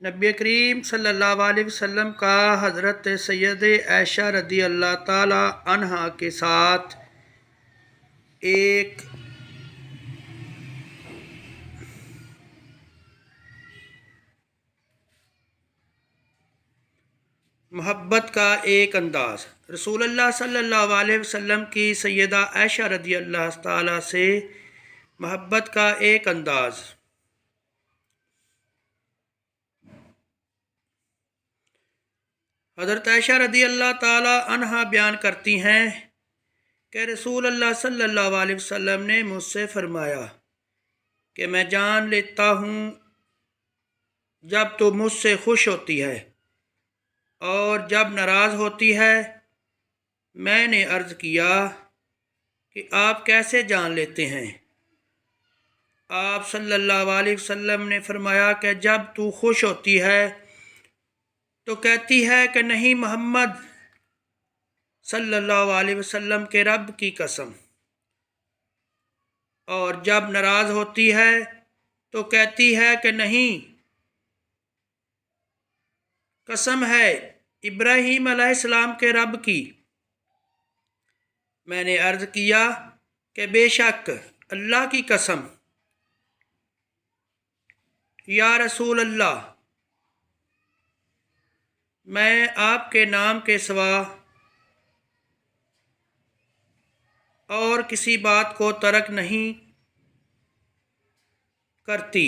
नबी करीम सल्लल्लाहु अलैहि वसल्लम का हज़रत सैयद आयशा रदी अल्लाह ताला अन्हा के साथ एक मोहब्बत का एक अंदाज़। रसूलुल्लाह सल्लल्लाहु अलैहि वसल्लम की सैयदा आयशा रदी अल्लाह ताला से मोहब्बत का एक अंदाज़। हज़रत आयशा रदी अल्लाह ताला अन्हा बयान करती हैं कि रसूल अल्लाह सल्लल्लाहु अलैहि वसल्लम ने मुझसे फरमाया कि मैं जान लेता हूँ जब तो मुझसे खुश होती है और जब नाराज़ होती है। मैंने अर्ज़ किया कि आप कैसे जान लेते हैं? आप सल्लल्लाहु अलैहि वसल्लम ने फरमाया कि जब तू खुश होती है तो कहती है कि नहीं मोहम्मद सल्लल्लाहु अलैहि वसल्लम के रब की कसम, और जब नाराज़ होती है तो कहती है कि नहीं कसम है इब्राहीम अलैहिस्सलाम के रब की। मैंने अर्ज़ किया कि बेशक अल्लाह की कसम या रसूल अल्लाह, मैं आपके नाम के सिवा और किसी बात को तर्क नहीं करती।